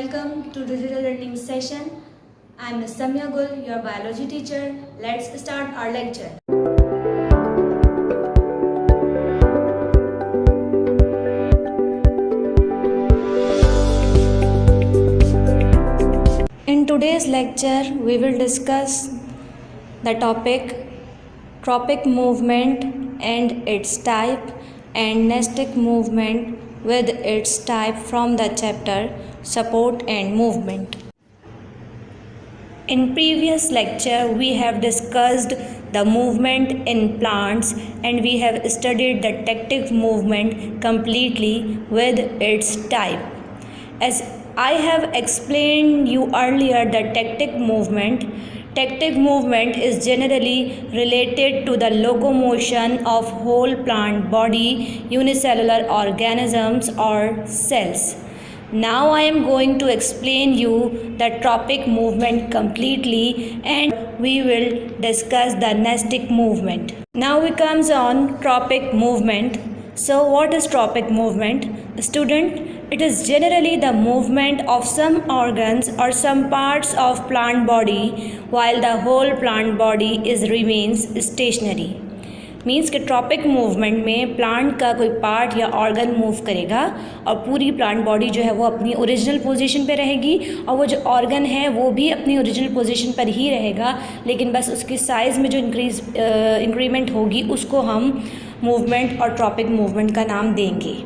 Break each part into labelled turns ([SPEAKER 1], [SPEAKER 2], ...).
[SPEAKER 1] Welcome to digital learning session. I am Ms. Samya Gul, your biology teacher. Let's start our lecture. In today's lecture, we will discuss the topic tropic movement and its type and nestic movement with its type from the chapter support and movement. In previous lecture, we have discussed the movement in plants and we have studied the tectic movement completely with its type. As I have explained you earlier, the tectic movement is generally related to the locomotion of whole plant body, unicellular organisms or cells. Now I am going to explain you the tropic movement completely and we will discuss the nestic movement. Now we comes on tropic movement. So what is tropic movement? Student, it is generally the movement of some organs or some parts of plant body while the whole plant body remains stationary. Means कि tropic movement में plant का कोई part या organ move करेगा और पूरी plant body जो है वो अपनी ओरिजिनल पोजीशन पे रहेगी और वो जो ऑर्गन है वो भी अपनी ओरिजिनल पोजीशन पर ही रहेगा, लेकिन बस उसकी साइज़ में जो इंक्रीमेंट होगी उसको हम मूवमेंट और ट्रॉपिक मूवमेंट का नाम देंगे.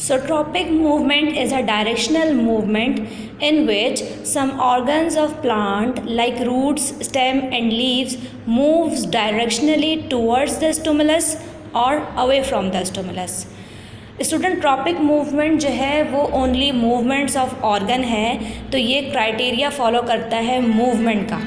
[SPEAKER 1] So tropic movement is a directional movement in which some organs of plant like roots, stem and leaves moves directionally towards the stimulus or away from the stimulus. Student tropic movement जो है वो only movements of organ है, तो ये criteria follow करता है movement का,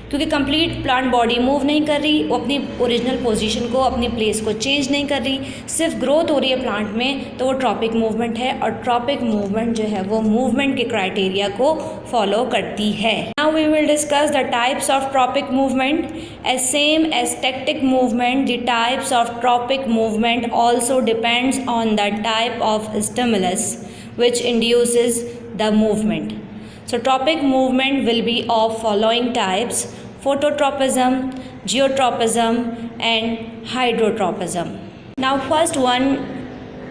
[SPEAKER 1] क्योंकि कंप्लीट प्लांट बॉडी मूव नहीं कर रही, वो अपनी ओरिजिनल पोजीशन को अपनी प्लेस को चेंज नहीं कर रही, सिर्फ ग्रोथ हो रही है प्लांट में, तो वो ट्रॉपिक मूवमेंट है. और ट्रॉपिक मूवमेंट जो है वो मूवमेंट के क्राइटेरिया को फॉलो करती है. Now we will discuss the types of tropic movement. As same as tactic movement, the types of tropic movement also depends on the type of stimulus which induces the movement. So tropic movement will be of following types: phototropism, geotropism and hydrotropism. Now first one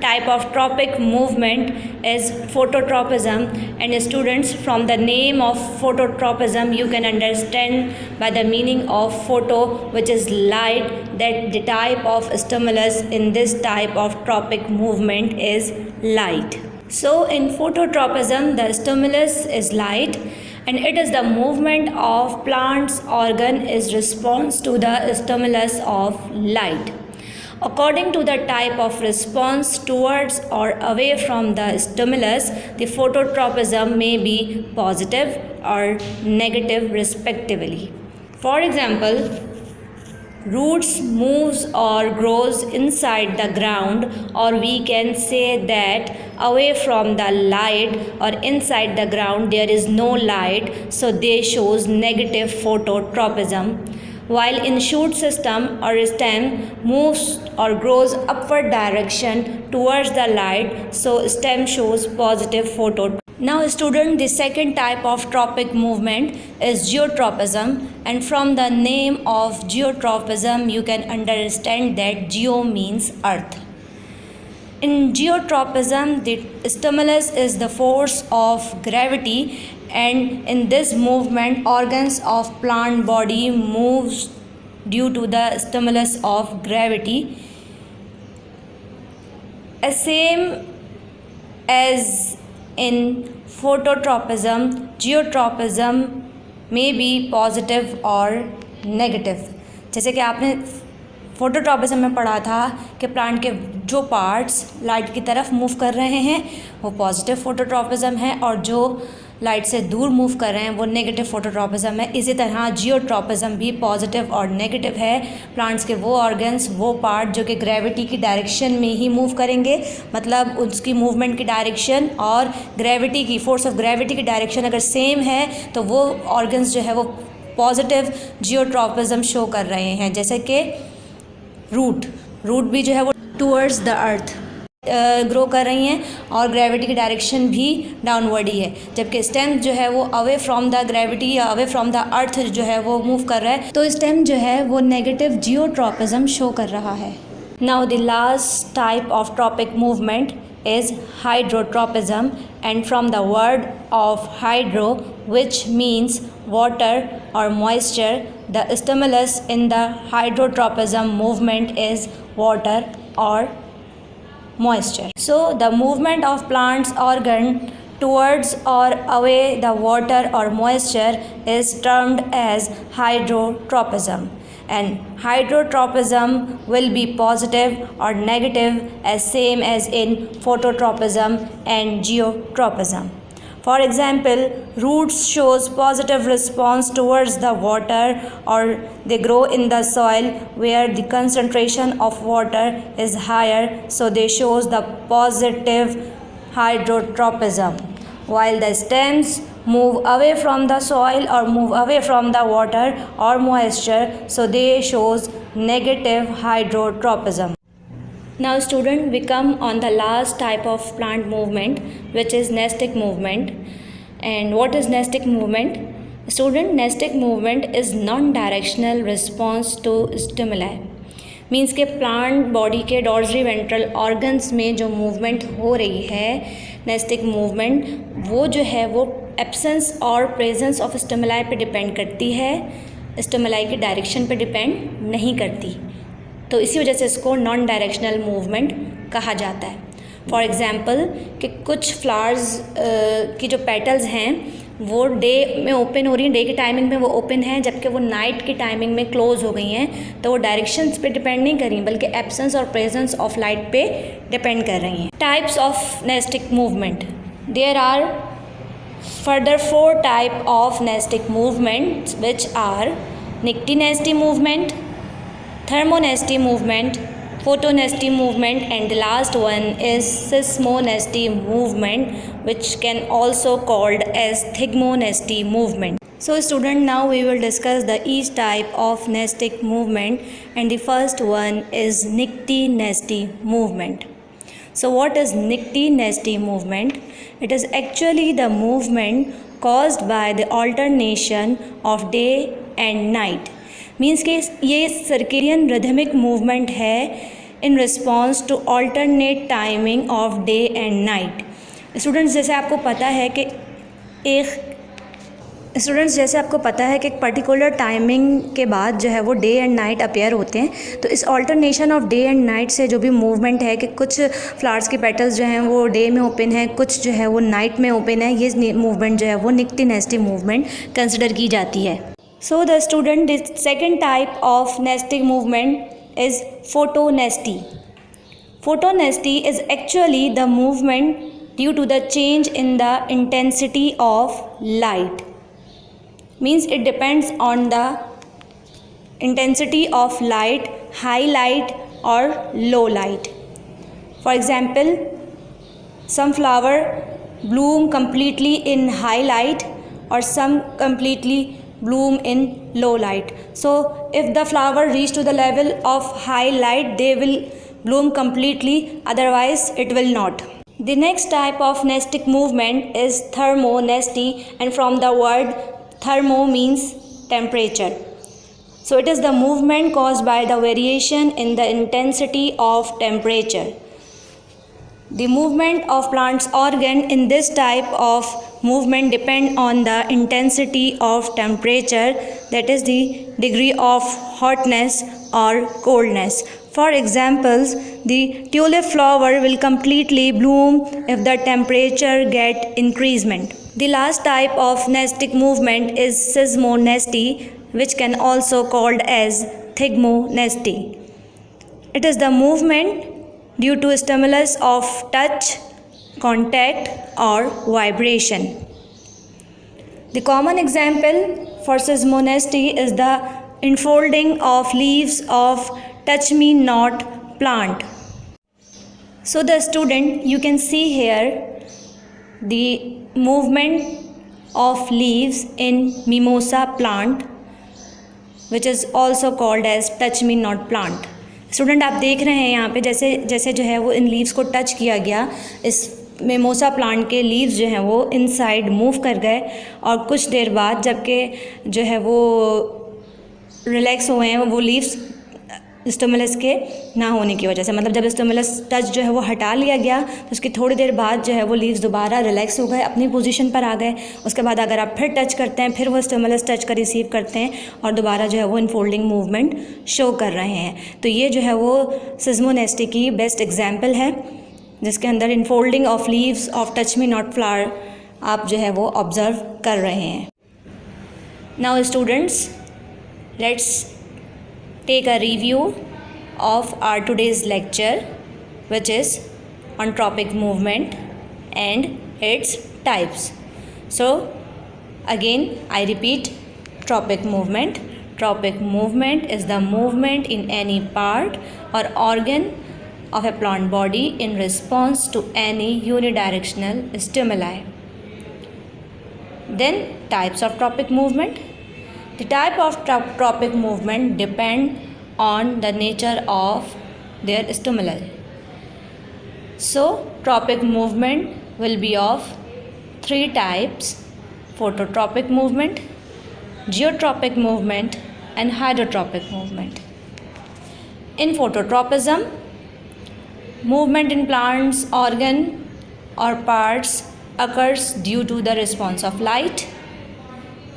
[SPEAKER 1] type of tropic movement is phototropism, and students, from the name of phototropism you can understand by the meaning of photo, which is light, that the type of stimulus in this type of tropic movement is light. So in phototropism the stimulus is light and it is the movement of plant's organ is response to the stimulus of light. According to the type of response towards or away from the stimulus, the phototropism may be positive or negative respectively. For example, roots moves or grows inside the ground, or we can say that away from the light or inside the ground there is no light, so they shows negative phototropism. While in shoot system or stem moves or grows upward direction towards the light, so stem shows positive phototropism. Now student, the second type of tropic movement is geotropism, and from the name of geotropism you can understand that geo means earth. In geotropism the stimulus is the force of gravity, and in this movement organs of plant body moves due to the stimulus of gravity. Same as in phototropism, geotropism may be positive or negative. जैसे कि आपने phototropism में पढ़ा था कि plant के जो parts light की तरफ मूव कर रहे हैं वो पॉजिटिव फोटोट्रॉपिज्म है और जो लाइट से दूर मूव कर रहे हैं वो नेगेटिव फोटोट्रॉपिज्म है. इसी तरह जियोट्रॉपिज्म भी पॉजिटिव और नेगेटिव है. प्लांट्स के वो ऑर्गन्स, वो पार्ट जो कि ग्रेविटी की डायरेक्शन में ही मूव करेंगे, मतलब उसकी मूवमेंट की डायरेक्शन और ग्रेविटी की, फोर्स ऑफ ग्रेविटी की डायरेक्शन अगर सेम है तो वो ऑर्गन्स जो है वो पॉजिटिव जियोट्रॉपिज्म शो कर रहे हैं. जैसे कि रूट भी जो है वो टूवर्ड्स द अर्थ. ग्रो कर रही हैं और ग्रेविटी की डायरेक्शन भी डाउनवर्ड ही है, जबकि स्टेम जो है वो अवे फ्रॉम द ग्रेविटी या अवे फ्रॉम द अर्थ जो है वो मूव कर रहा है, तो स्टेम जो है वो नेगेटिव जियोट्रॉपिज्म शो कर रहा है। Now the last type of tropic movement is hydrotropism, and from the word of hydro, which means water or moisture, the stimulus in the hydrotropism movement is water or moisture. So the movement of plants organ towards or away the water or moisture is termed as hydrotropism, and hydrotropism will be positive or negative as same as in phototropism and geotropism. For example, roots shows positive response towards the water, or they grow in the soil where the concentration of water is higher, so they shows the positive hydrotropism, while the stems move away from the soil or move away from the water or moisture, so they shows negative hydrotropism. Now student, we come on the last type of plant movement, which is nestic movement. And what is nestic movement? Student, nestic movement is non-directional response to stimuli. Means के plant body के डॉर्सरी ventral organs में जो movement हो रही है, nastic movement, वो जो है वो एब्सेंस और प्रेजेंस ऑफ स्टिमुलाई पे डिपेंड करती है, स्टिमुलाई की डायरेक्शन पे डिपेंड नहीं करती। तो इसी वजह से इसको नॉन डायरेक्शनल मूवमेंट कहा जाता है। फॉर एग्ज़ाम्पल कि कुछ फ्लावर्स की जो पेटल्स हैं वो डे में ओपन हो रही हैं, डे की टाइमिंग में वो ओपन हैं, जबकि वो नाइट की टाइमिंग में क्लोज हो गई हैं, तो वो डायरेक्शंस पे डिपेंड नहीं कर रही बल्कि एब्सेंस और प्रेजेंस ऑफ लाइट पे डिपेंड कर रही हैं। Types of nastic movement, there are further 4 type of nestic movements, which are nictitanesty movement, thermonesty movement, photonesty movement, and the last one is seismonesty movement, which can also called as thigmonesty movement. So student, now we will discuss the each type of nestic movement, and the first one is nictitanesty movement. So what is nictitanesty movement? It is actually the movement caused by the alternation of day and night. Means कि ये circadian rhythmic movement है in response to alternate timing of day and night. Students, जैसे आपको पता है कि एक particular timing के बाद जो है वो डे एंड नाइट अपीयर होते हैं, तो इस alternation of day and night से जो भी मूवमेंट है कि कुछ फ्लावर्स की पेटल्स जो हैं वो डे में ओपन है, कुछ जो है वो नाइट में ओपन है, ये मूवमेंट जो है वो nictitanesty मूवमेंट कंसिडर की जाती है। So the student, the second type of nastic movement is photonesty. Photonesty is actually the movement due to the change in the intensity of light. Means it depends on the intensity of light, high light or low light. For example, some flower bloom completely in high light or some completely bloom in low light. So if the flower reach to the level of high light, they will bloom completely, otherwise it will not. The next type of nestic movement is thermonesty, and from the word thermo means temperature. So it is the movement caused by the variation in the intensity of temperature. The movement of plant's organ in this type of movement depend on the intensity of temperature, that is the degree of hotness or coldness. For examples, the tulip flower will completely bloom if the temperature get increasement. The last type of nestic movement is seismonesty, which can also called as thigmonesty. It is the movement due to stimulus of touch, contact or vibration. The common example for seismonesty is the unfolding of leaves of touch me not plant. So the student, you can see here the movement of leaves in mimosa plant, which is also called as touch me not plant. Student आप देख रहे हैं यहाँ पे जैसे जैसे जो है वो इन लीव्स को टच किया गया, इस मेमोसा प्लांट के लीव्स जो हैं वो इनसाइड मूव कर गए और कुछ देर बाद जबकि जो है वो रिलैक्स हुए हैं वो लीव्स स्टिमुलस के ना होने की वजह से, मतलब जब स्टिमुलस टच जो है वो हटा लिया गया तो उसकी थोड़ी देर बाद जो है वो लीव्स दोबारा रिलैक्स हो गए, अपनी पोजीशन पर आ गए। उसके बाद अगर आप फिर टच करते हैं, फिर वो स्टिमुलस टच का रिसीव करते हैं और दोबारा जो है वो इनफोल्डिंग मूवमेंट शो कर रहे हैं। तो ये जो है वो सिस्मोनेस्टी की बेस्ट एग्जाम्पल है, जिसके अंदर infolding of leaves of touch me not flower आप जो है वो ऑब्ज़र्व कर रहे हैं। Now students, let's take a review of our today's lecture, which is on tropic movement and its types. So again I repeat, tropic movement. Tropic movement is the movement in any part or organ of a plant body in response to any unidirectional stimuli. Then types of tropic movement. The type of tropic movement depend on the nature of their stimuli. So tropic movement will be of three types: phototropic movement, geotropic movement and hydrotropic movement. In phototropism, movement in plants, organ or parts occurs due to the response of light.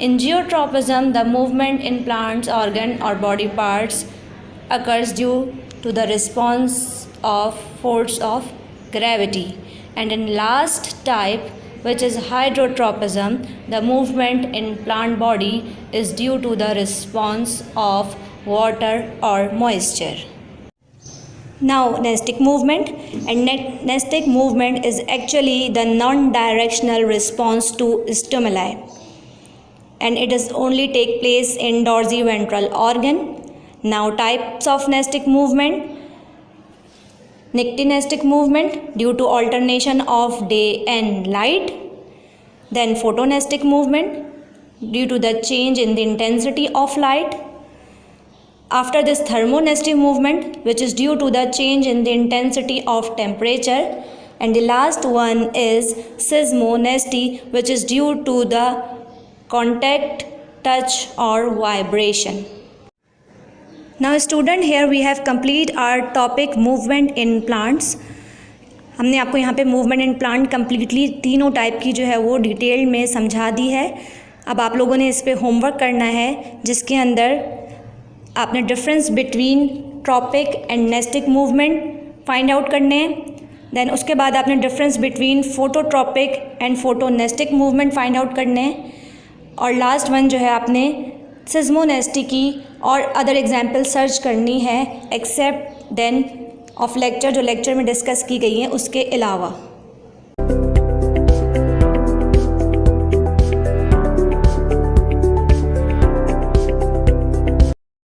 [SPEAKER 1] In geotropism, the movement in plants, organ or body parts occurs due to the response of force of gravity. And in last type, which is hydrotropism, the movement in plant body is due to the response of water or moisture. Now nestic movement, and nestic movement is actually the non-directional response to stimuli, and it is only take place in dorsiventral organ. Now types of nestic movement: nyctinestic movement due to alternation of day and light. Then photonestic movement due to the change in the intensity of light. After this, thermonestic movement, which is due to the change in the intensity of temperature. And the last one is seismonesty, which is due to the contact, touch or vibration. Now student, here we have complete our topic movement in plants. हमने आपको यहाँ पे movement in plant completely तीनों type की जो है वो detail में समझा दी है। अब आप लोगों ने इस पे होमवर्क करना है, जिसके अंदर आपने difference between tropic and nastic movement find out करने हैं। देन उसके बाद आपने difference between phototropic and photonastic movement find out करने हैं। और लास्ट वन जो है आपने सिस्मोनेस्टी की और अदर एग्जाम्पल सर्च करनी है, एक्सेप्ट देन ऑफ लेक्चर, जो लेक्चर में डिस्कस की गई हैं उसके अलावा।